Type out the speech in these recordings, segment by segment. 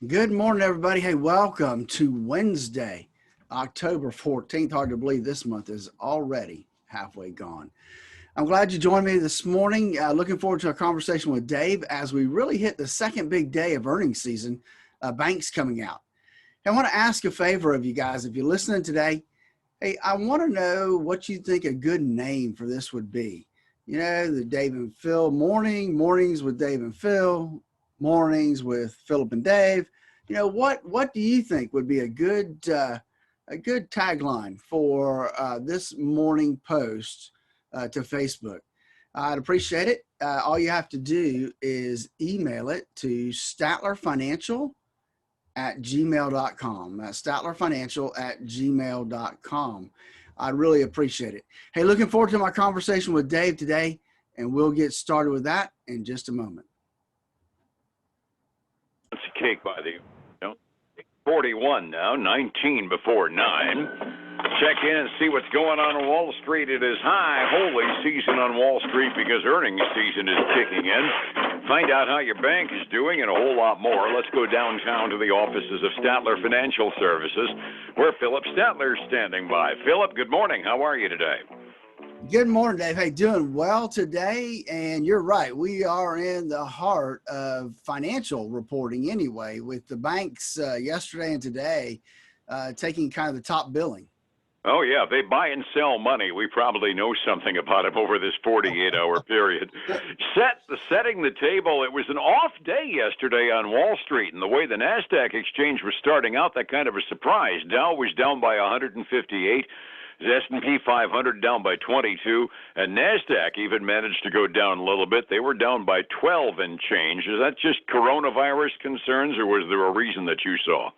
Good morning, everybody. Hey, welcome to Wednesday, October 14th. Hard to believe this month is already halfway gone. I'm glad you joined me this morning. Looking forward to a conversation with Dave as we really hit the second big day of earnings season, banks coming out. I want to ask a favor of you guys. If you're listening today, hey, I want to know what you think a good name for this would be. You know, the Dave and Phil mornings with Dave and Phil, mornings with Phillip and Dave. You know, what do you think would be a good tagline for this morning post to Facebook? I'd appreciate it. All you have to do is email it to Statler Financial at gmail.com. That's Statler Financial at gmail.com. I really appreciate it. Hey, looking forward to my conversation with Dave today, and we'll get started with that in just a moment. It's a cake by the 41 now, 19 before 9. Check in and see what's going on Wall Street. It is high holy season on Wall Street because earnings season is kicking in. Find out how your bank is doing and a whole lot more. Let's go downtown to the offices of Statler Financial Services, where Phillip Statler is standing by. Phillip, good morning. How are you today? Good morning, Dave. Hey, doing well today. And you're right. We are in the heart of financial reporting anyway, with the banks yesterday and today taking kind of the top billing. Oh, yeah. They buy and sell money. We probably know something about them over this 48-hour period. Setting the table, it was an off day yesterday on Wall Street, and the way the NASDAQ exchange was starting out, that kind of a surprise. Dow was down by 158. The S&P 500 down by 22, and NASDAQ even managed to go down a little bit. They were down by 12 and change. Is that just coronavirus concerns, or was there a reason that you saw?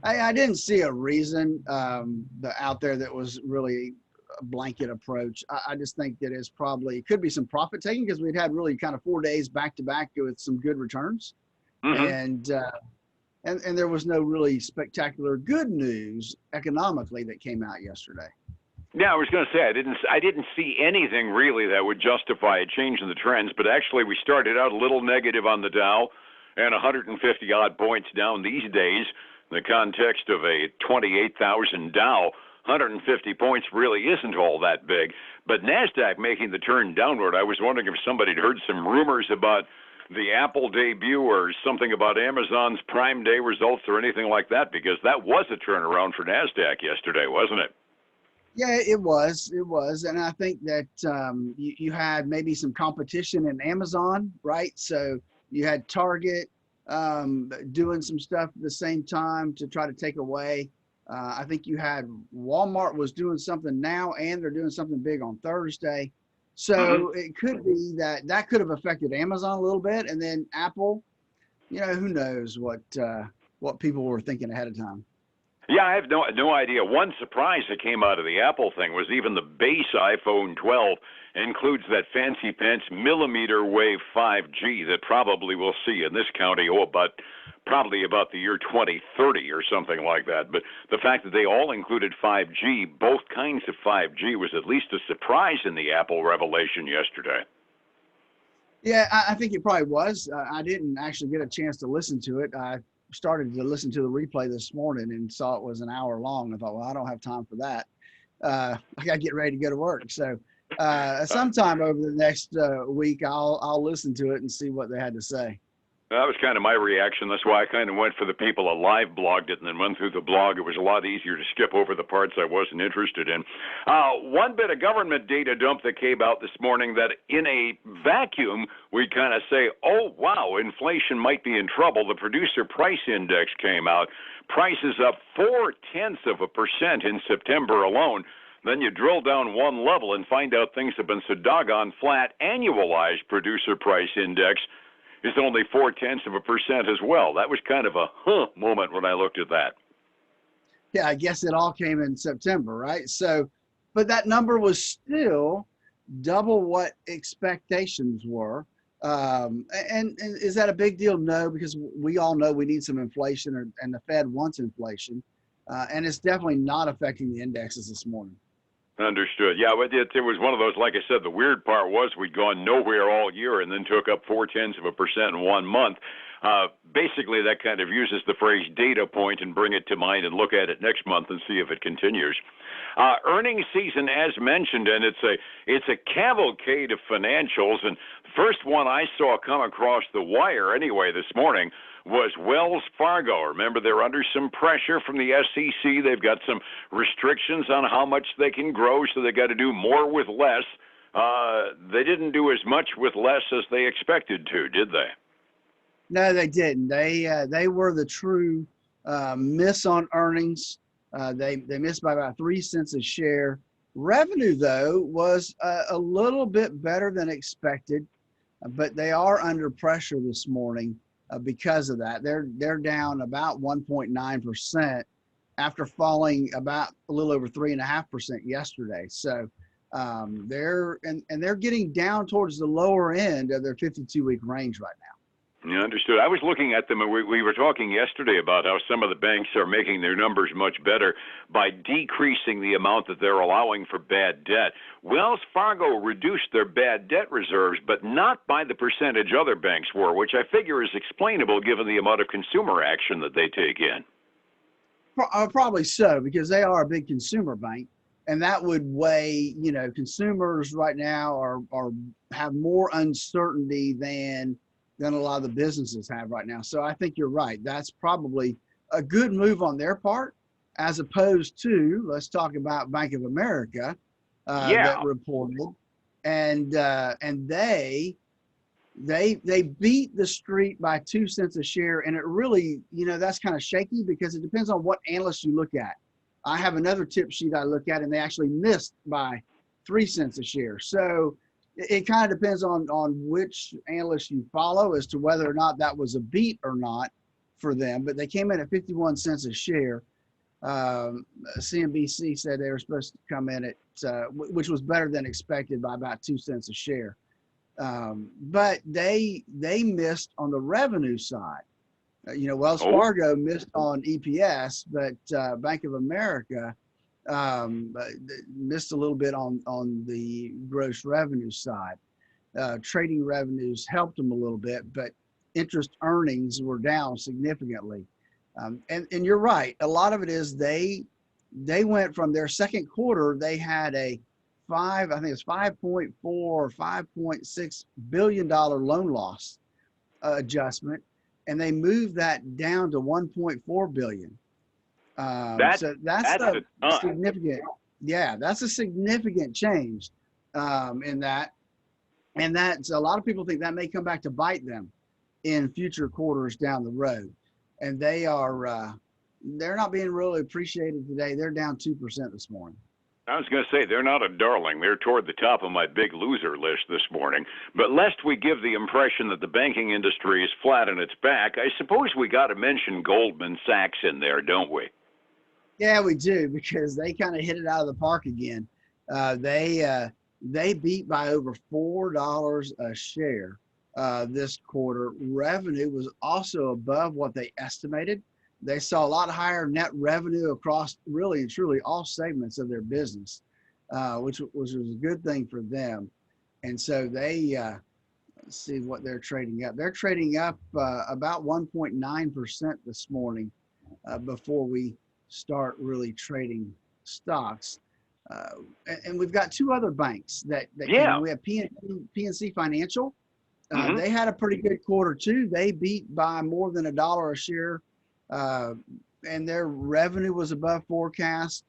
I didn't see a reason out there that was really a blanket approach. I just think that it's probably could be some profit taking because we'd had really kind of 4 days back to back with some good returns, and there was no really spectacular good news economically that came out yesterday. Yeah, I was going to say I didn't see anything really that would justify a change in the trends, but actually we started out a little negative on the Dow and 150 odd points down these days. In the context of a 28,000 Dow, 150 points really isn't all that big. But NASDAQ making the turn downward, I was wondering if somebody had heard some rumors about the Apple debut or something about Amazon's Prime Day results or anything like that, because that was a turnaround for NASDAQ yesterday, wasn't it? Yeah, it was. And I think that you had maybe some competition in Amazon, right? So you had Target doing some stuff at the same time to try to take away. I think you had Walmart was doing something now, and they're doing something big on Thursday. So it could be that could have affected Amazon a little bit, and then Apple. You know, who knows what people were thinking ahead of time. Yeah, I have no idea. One surprise that came out of the Apple thing was even the base iPhone 12 includes that fancy pants millimeter wave 5G that probably we'll see in this county, probably about the year 2030 or something like that. But the fact that they all included 5G, both kinds of 5G, was at least a surprise in the Apple revelation yesterday. Yeah, I think it probably was. I didn't actually get a chance to listen to it. I started to listen to the replay this morning and saw it was an hour long. I thought, well, I don't have time for that. I got to get ready to go to work. So sometime over the next week, I'll listen to it and see what they had to say. That was kind of my reaction. That's why I kind of went for the people that live blogged it and then went through the blog. It was a lot easier to skip over the parts I wasn't interested in. One bit of government data dump that came out this morning that in a vacuum, we kind of say, oh, wow, inflation might be in trouble. The producer price index came out. Prices up 0.4% in September alone. Then you drill down one level and find out things have been so doggone flat. Annualized producer price index is only 0.4% as well. That was kind of a moment when I looked at that. Yeah, I guess it all came in September, right? So, but that number was still double what expectations were. And is that a big deal? No, because we all know we need some inflation, and the Fed wants inflation. And it's definitely not affecting the indexes this morning. Understood. Yeah, it was one of those, like I said, the weird part was we'd gone nowhere all year and then took up 0.4% in 1 month. Basically, that kind of uses the phrase data point and bring it to mind and look at it next month and see if it continues. Earnings season, as mentioned, and it's a cavalcade of financials. And the first one I saw come across the wire anyway this morning was Wells Fargo. Remember, they're under some pressure from the SEC. They've got some restrictions on how much they can grow, so they got to do more with less. They didn't do as much with less as they expected to, did they? No, they didn't. They were the true miss on earnings. They missed by about 3 cents a share. Revenue, though, was a little bit better than expected, but they are under pressure this morning because of that. They're down about 1.9% after falling about a little over 3.5% yesterday. So they're getting down towards the lower end of their 52-week range right now. Yeah, understood. I was looking at them, and we were talking yesterday about how some of the banks are making their numbers much better by decreasing the amount that they're allowing for bad debt. Wells Fargo reduced their bad debt reserves, but not by the percentage other banks were, which I figure is explainable given the amount of consumer action that they take in. Probably so, because they are a big consumer bank, and that would weigh. Consumers right now have more uncertainty than a lot of the businesses have right now. So I think you're right. That's probably a good move on their part, as opposed to, let's talk about Bank of America that reported, and they beat the street by 2 cents a share. And it really, that's kind of shaky because it depends on what analyst you look at. I have another tip sheet I look at, and they actually missed by 3 cents a share. So it kind of depends on which analyst you follow as to whether or not that was a beat or not for them. But they came in at 51 cents a share. CNBC said they were supposed to come in at, which was better than expected by about 2 cents a share. But they missed on the revenue side. Wells Fargo missed on EPS, but Bank of America missed a little bit on the gross revenue side. Trading revenues helped them a little bit, but interest earnings were down significantly. And you're right. A lot of it is they went from their second quarter, they had a $5.4 or $5.6 billion loan loss adjustment, and they moved that down to $1.4 billion. So that's a significant, that's a significant change in that. And that's, a lot of people think that may come back to bite them in future quarters down the road. And they are, they're not being really appreciated today. They're down 2% this morning. I was going to say, they're not a darling. They're toward the top of my big loser list this morning. But lest we give the impression that the banking industry is flat on its back, I suppose we got to mention Goldman Sachs in there, don't we? Yeah, we do, because they kind of hit it out of the park again. They beat by over $4 a share this quarter. Revenue was also above what they estimated. They saw a lot higher net revenue across really and truly all segments of their business, which was a good thing for them. And so they, let's see what they're trading up. They're trading up about 1.9% this morning before we start really trading stocks. And we've got two other banks that came. We have PNC Financial. They had a pretty good quarter too. They beat by more than $1 a share. And their revenue was above forecast,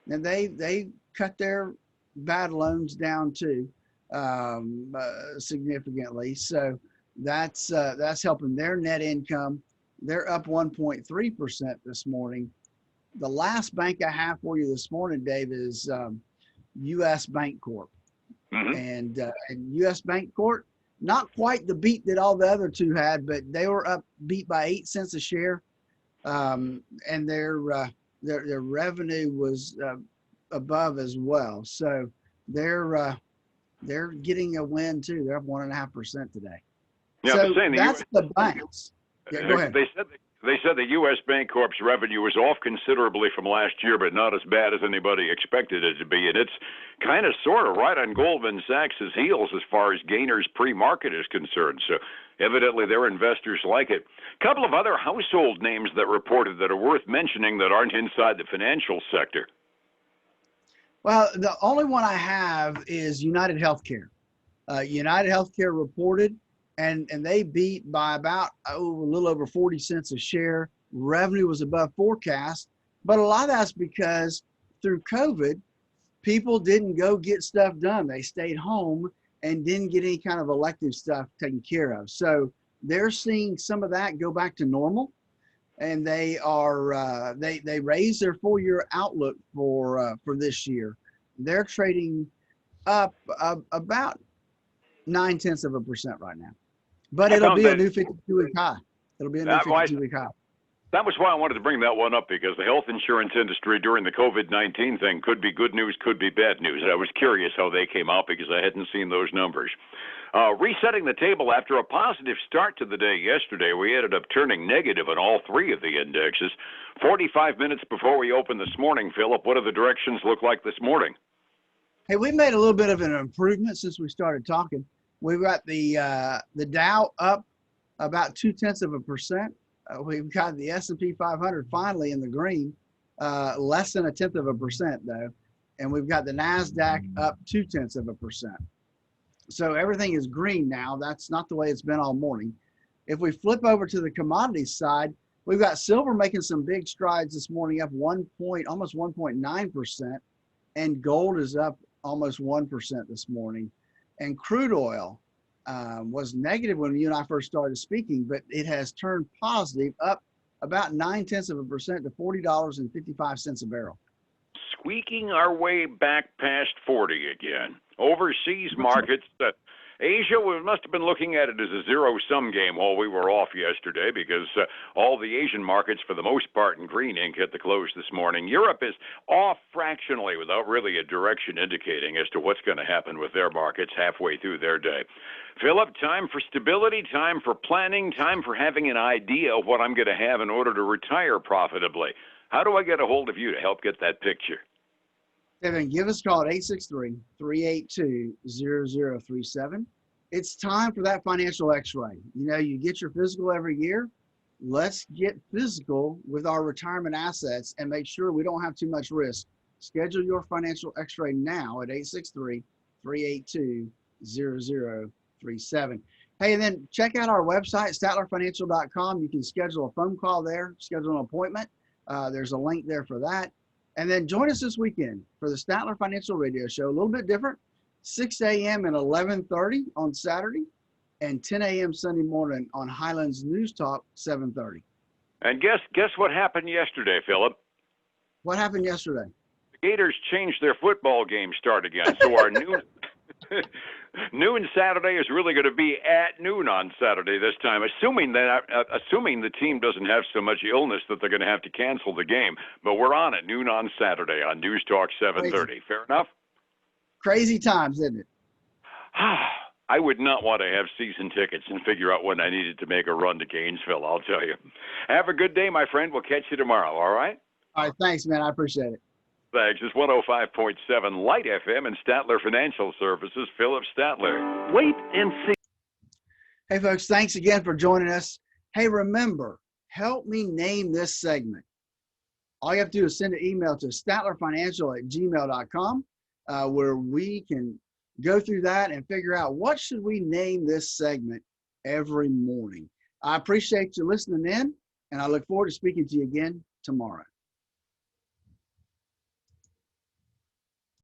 and they cut their bad loans down too, significantly. So that's helping their net income. They're up 1.3% this morning. The last bank I have for you this morning, Dave, is U.S. Bank Corp. And U.S. Bank Corp, not quite the beat that all the other two had, but they were up beat by 8 cents a share. And their revenue was above as well. So they're getting a win too. They're up 1.5% today. Yeah, so that's the banks. Yeah, go ahead. They said the U.S. Bancorp's revenue was off considerably from last year, but not as bad as anybody expected it to be. And it's kind of sort of right on Goldman Sachs' heels as far as gainers pre-market is concerned. So evidently their investors like it. A couple of other household names that reported that are worth mentioning that aren't inside the financial sector. Well, the only one I have is United Healthcare. United Healthcare reported, and they beat by about a little over 40 cents a share. Revenue was above forecast, but a lot of that's because through COVID, people didn't go get stuff done. They stayed home and didn't get any kind of elective stuff taken care of. So they're seeing some of that go back to normal, and they are they raised their full-year outlook for this year. They're trading up about 0.9% right now. But it'll be a new 52-week high. It'll be a new 52-week high. That was why I wanted to bring that one up, because the health insurance industry during the COVID-19 thing could be good news, could be bad news. And I was curious how they came out because I hadn't seen those numbers. Resetting the table after a positive start to the day yesterday, we ended up turning negative on all three of the indexes. 45 minutes before we opened this morning, Phillip, what do the directions look like this morning? Hey, we made a little bit of an improvement since we started talking. We've got the Dow up about 0.2%. We've got the S&P 500 finally in the green, less than 0.1% though, and we've got the Nasdaq up 0.2%. So everything is green now. That's not the way it's been all morning. If we flip over to the commodities side, we've got silver making some big strides this morning, up almost 1.9%, and gold is up almost 1% this morning. And crude oil was negative when you and I first started speaking, but it has turned positive, up about 0.9% to $40.55 a barrel. Squeaking our way back past 40 again. Overseas markets, Asia, we must have been looking at it as a zero-sum game while we were off yesterday, because all the Asian markets, for the most part, in green ink at the close this morning. Europe is off fractionally without really a direction indicating as to what's going to happen with their markets halfway through their day. Phillip, time for stability, time for planning, time for having an idea of what I'm going to have in order to retire profitably. How do I get a hold of you to help get that picture? Kevin, give us a call at 863-382-0037. It's time for that financial x-ray. You know, you get your physical every year. Let's get physical with our retirement assets and make sure we don't have too much risk. Schedule your financial x-ray now at 863-382-0037. Hey, and then check out our website, statlerfinancial.com. You can schedule a phone call there, schedule an appointment. There's a link there for that. And then join us this weekend for the Statler Financial Radio Show. A little bit different, 6 a.m. and 11:30 on Saturday, and 10 a.m. Sunday morning on Highlands News Talk, 7:30. And guess what happened yesterday, Phillip? What happened yesterday? The Gators changed their football game start again, so our noon Saturday is really going to be at noon on Saturday this time, assuming the team doesn't have so much illness that they're going to have to cancel the game. But we're on at noon on Saturday on News Talk 7:30. Fair enough? Crazy times, isn't it? I would not want to have season tickets and figure out when I needed to make a run to Gainesville, I'll tell you. Have a good day, my friend. We'll catch you tomorrow, all right? All right, thanks, man. I appreciate it. Thanks. It's 105.7 Light FM and Statler Financial Services. Phillip Statler. Wait and see. Hey, folks, thanks again for joining us. Hey, remember, help me name this segment. All you have to do is send an email to statlerfinancial@gmail.com where we can go through that and figure out what should we name this segment every morning. I appreciate you listening in, and I look forward to speaking to you again tomorrow.